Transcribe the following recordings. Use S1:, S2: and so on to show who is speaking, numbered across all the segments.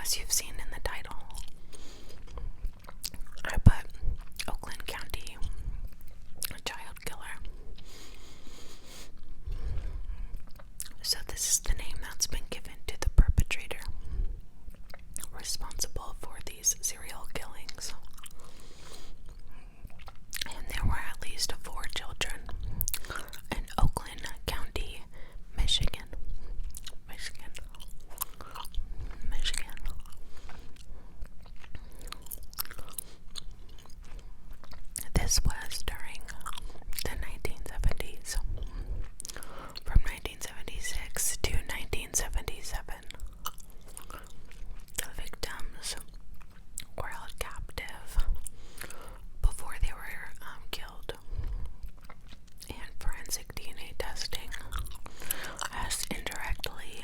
S1: as you've seen in the title, I put Oakland County Child Killer. So this is the name that's been given to the perpetrator responsible for these serial killings. And there were at least 4 children in Oakland County, Michigan. This was during the 1970s, from 1976 to 1977. The victims were held captive before they were killed, and forensic DNA testing has indirectly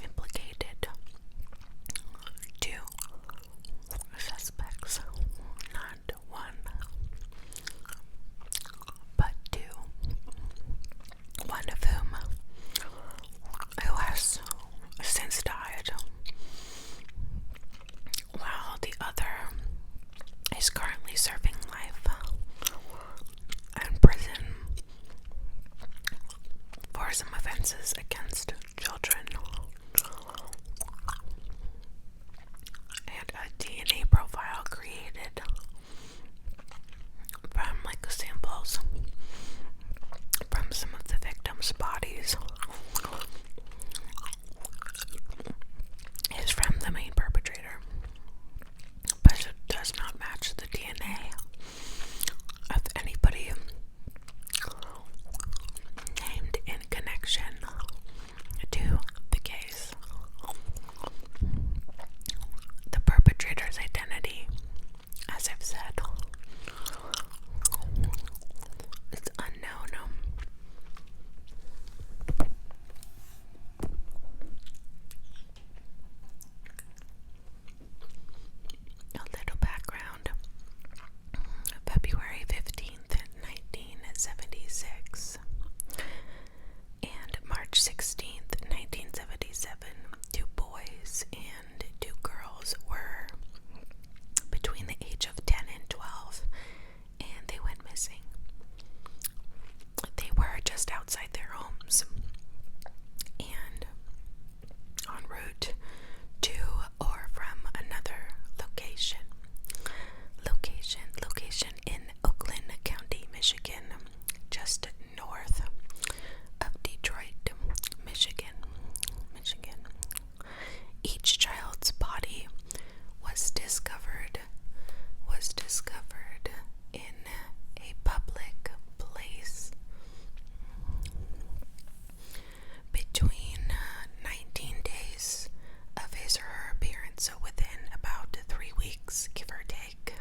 S1: implicated 2 suspects, not 1, but 2, one of whom who has since died, while the other is currently serving life in prison for some offenses against children. And a DNA profile created from samples from some of the victims' bodies is from the main perpetrator, but it does not match the DNA of anybody named in connection to the case. The perpetrator's identity, as I've said, is unknown. A little background. February 15th, 1976 and March 16th, 1977, 2 boys and 2 girls were between the age of 10 and 12, and they went missing. They were just outside their homes and en route to or from another location in Oakland County, Michigan, just north of Detroit, Michigan. Each child's body was discovered in a public place between 19 days of his or her appearance, so within about 3 weeks, give or take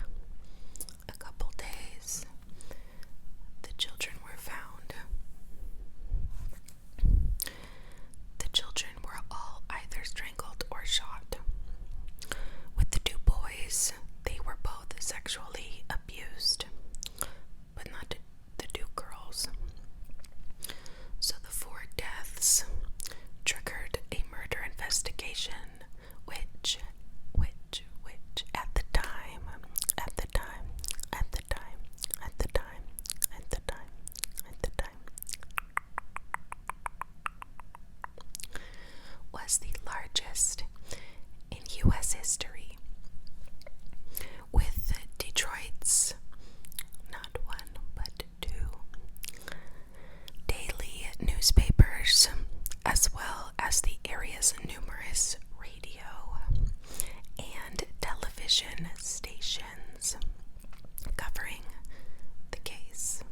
S1: a couple days, the children were found. The children were all either strangled or shot. With the 2 boys, they were both sexually abused, but not the 2 girls. So the 4 deaths triggered a murder investigation, which at the time was the largest in U.S. history, with Detroit's not 1 but 2 daily newspapers, as well as the area's numerous radio and television stations covering the case.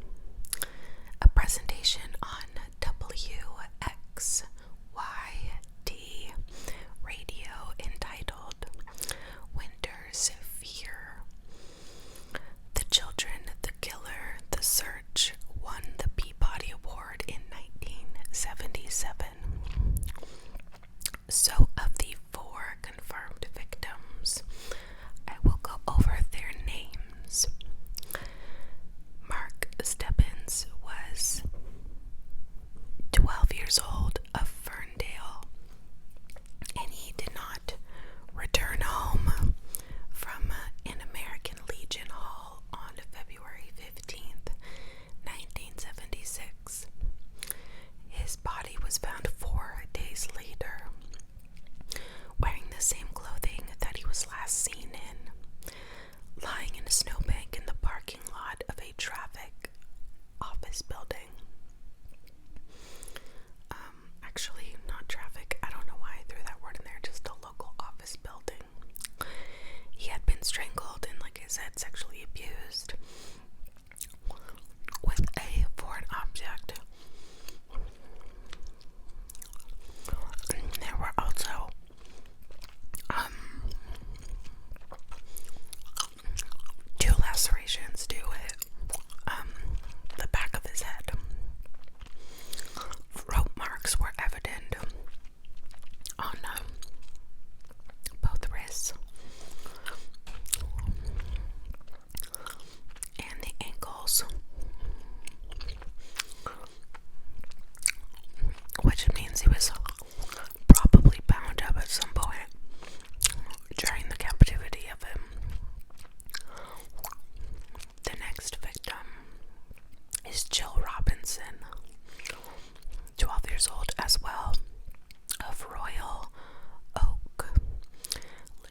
S1: A presentation on WXYT radio entitled Winter's Fear, The Children, the Killer, The Search won the Peabody Award in 1977. So of the 4 confirmed victims, I will said, sexually abused with a foreign object. There were also two lacerations to the back of his head. Rope marks were evident on both wrists and the ankles, which means he was probably bound up at some point during the captivity of him. The next victim is Jill Robinson, 12 years old as well, of Royal Oak.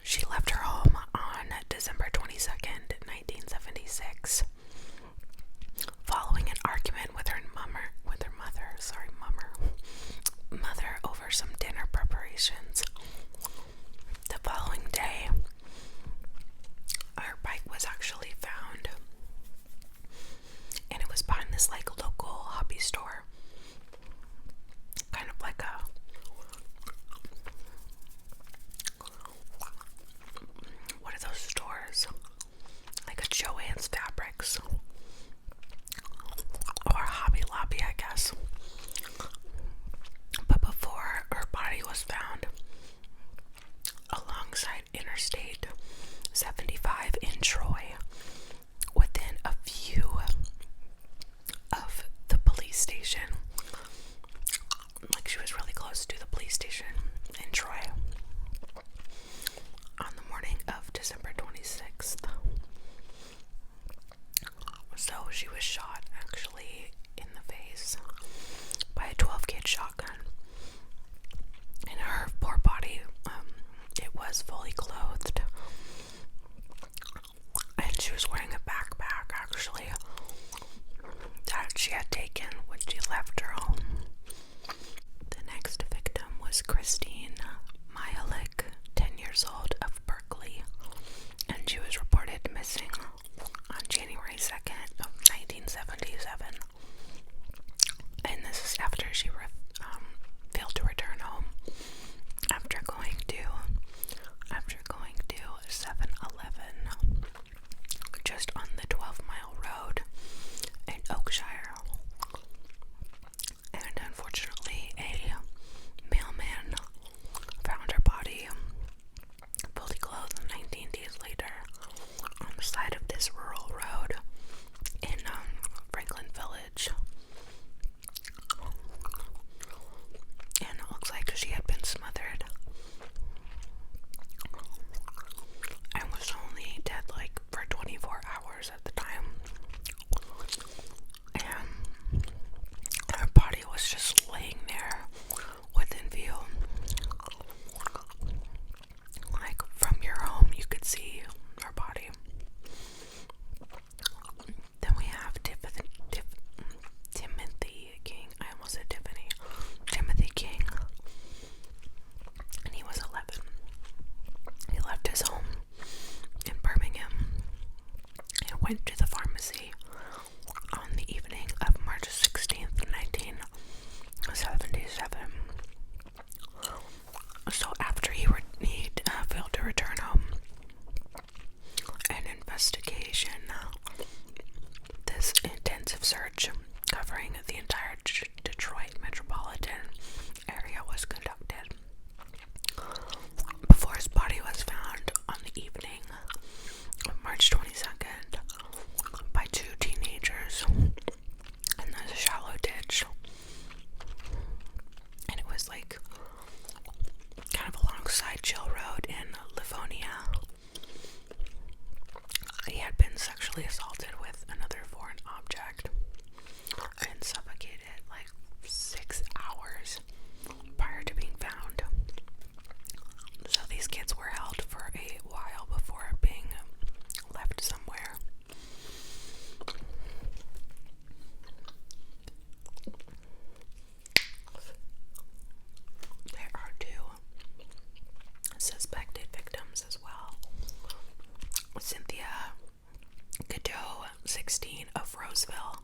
S1: She left her home on December 22nd, 1976, following an argument with her mother over some dinner preparations. The following day, her bike was actually found, and it was behind this local hobby store, kind of like what are those stores? Like a Joann's Fabrics or Hobby Lobby, I guess. But before her body was found alongside Interstate 75 in Troy, within a view of the police station, like she was really close to the police station in Troy, on the morning of December 26th. So she was shot actually in the face by a 12-gauge shotgun. And her poor body, it was fully clothed. And she was wearing a backpack, actually, that she had taken when she left her home. The next victim was Christine Mialik, 10 years old, of Berkeley, and she was reported missing on January 2nd of 1977. And this is after she failed to return home after going to 7-Eleven just on the 12-mile road in Oakshire. And unfortunately, a mailman found her body fully clothed 19 days later on the side of this rural road in Franklin Village. And it looks like she had been smothered and was only dead for 24 hours at the time. And her body was just laying there within view. From your home, you could see her body. Then we have Timothy King. I almost said Tiffany. Timothy King. And he was 11. He left his home in Birmingham and went to the pharmacy on the evening of March 16th, 1977. So after he failed to return home, an investigation, this intensive search covering the entire Detroit metropolitan area, was conducted. Before his body was found on the evening of March 22nd, Roseville,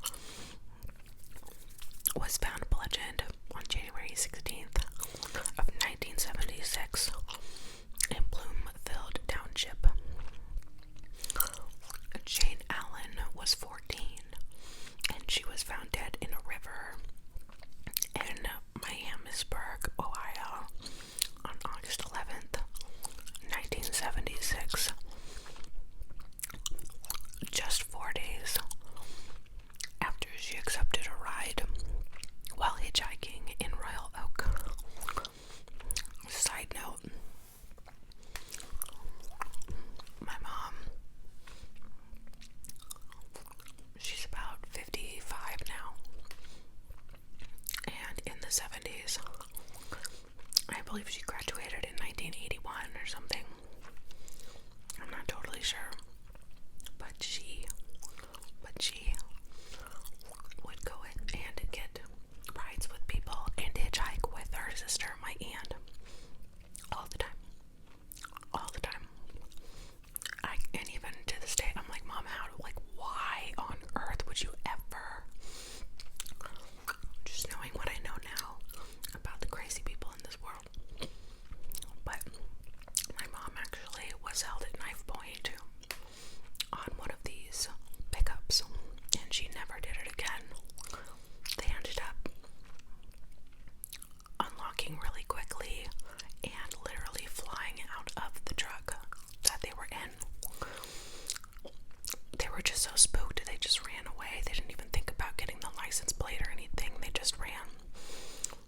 S1: was found bludgeoned on January 16th of 1976 in Bloomfield Township. Jane Allen was 14, and she was found dead in a river in Miamisburg, Ohio, on August 11th, 1976. Just 4 days after she accepted a ride while hitchhiking in Royal Oak. Side note, my mom, she's about 55 now, and in the 70s, I believe she graduated in 1981 or something. I'm not totally sure, but she would go and get rides with people and hitchhike with her sister, my aunt, all the time. And even to this day, I'm like, Mom, why on earth would you ever? Just knowing what I know now about the crazy people in this world. But my mom actually was held at knife point on one of these pickups, and she never did it again. They ended up unlocking really quickly and literally flying out of the truck that they were in. They were just so spooked, they just ran away. They didn't even think about getting the license plate or anything. They just ran.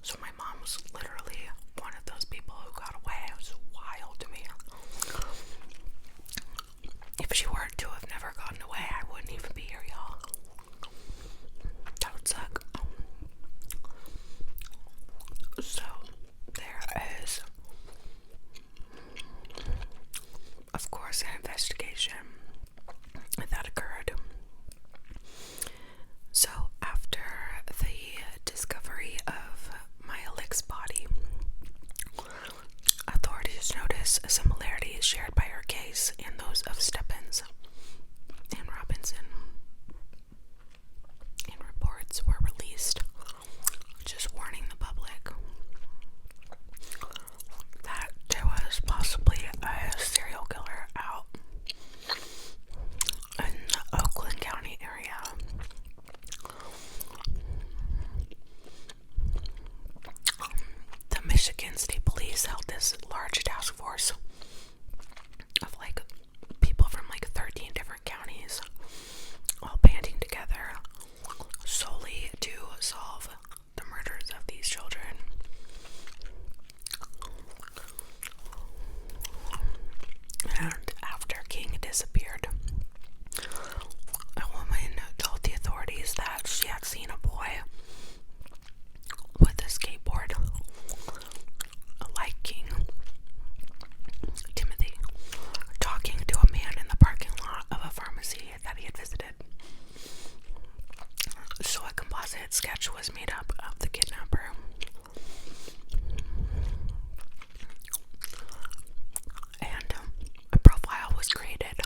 S1: So my mom was literally one of those people who got away. It was wild to me. If she were to have never gotten away, I wouldn't even be here, y'all. That would suck. So, there is, of course, an investigation that occurred. So, after the discovery of Maya Lick's body, authorities noticed similarities shared by her case and those of Stebbins and Robinson. And reports were released, just warning the public that there was possibly a serial killer out in the Oakland County area. The Michigan State Police held this large task force of people from 13 different counties, all banding together solely to solve the murders of these children. And after King disappeared, a woman told the authorities that she had seen a boy with a skateboard like King, Timothy, talking to a man in the parking lot of a pharmacy that he had visited. So a composite sketch was made up of the kidnapper. And a profile was created,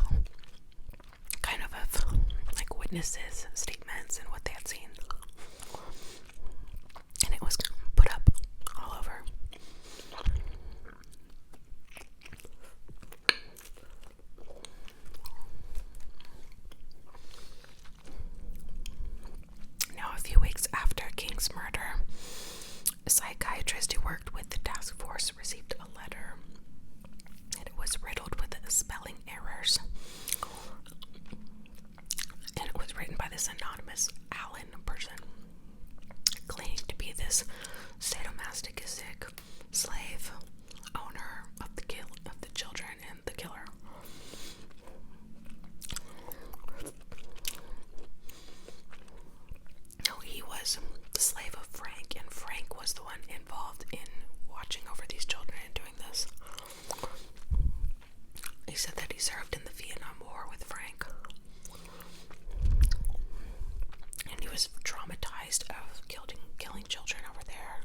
S1: kind of witnesses' statements and what they had seen. And it was put up all over. Now, a few weeks after King's murder, a psychiatrist who worked with the task force received a letter, and it was riddled with spelling errors. And it was written by this anonymous Allen person, claiming to be this sadomasochistic slave owner of the children and the killer. No, he was the slave of Frank, and Frank was the one involved in watching over these children and doing this. He said that he served in the Vietnam War with Frank, and he was traumatized of killing children over there.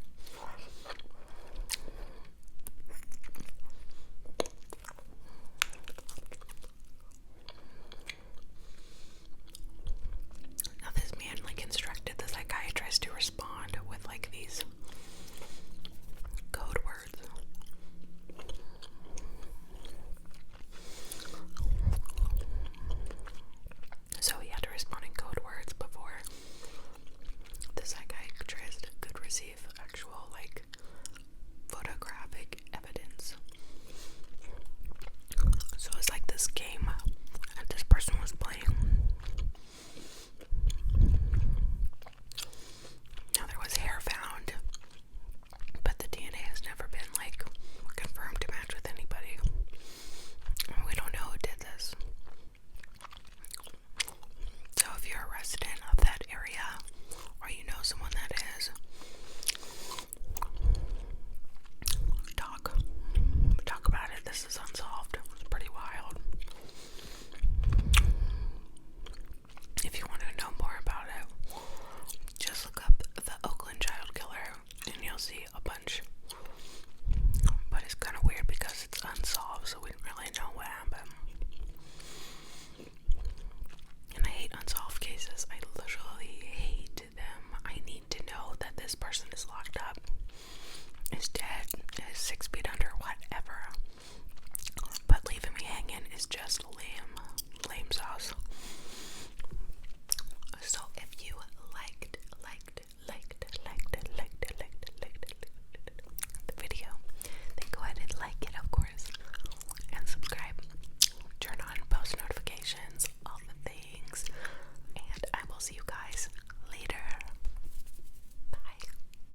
S1: Now, this up, is dead, is 6 feet under, whatever. But leaving me hanging is just lame sauce.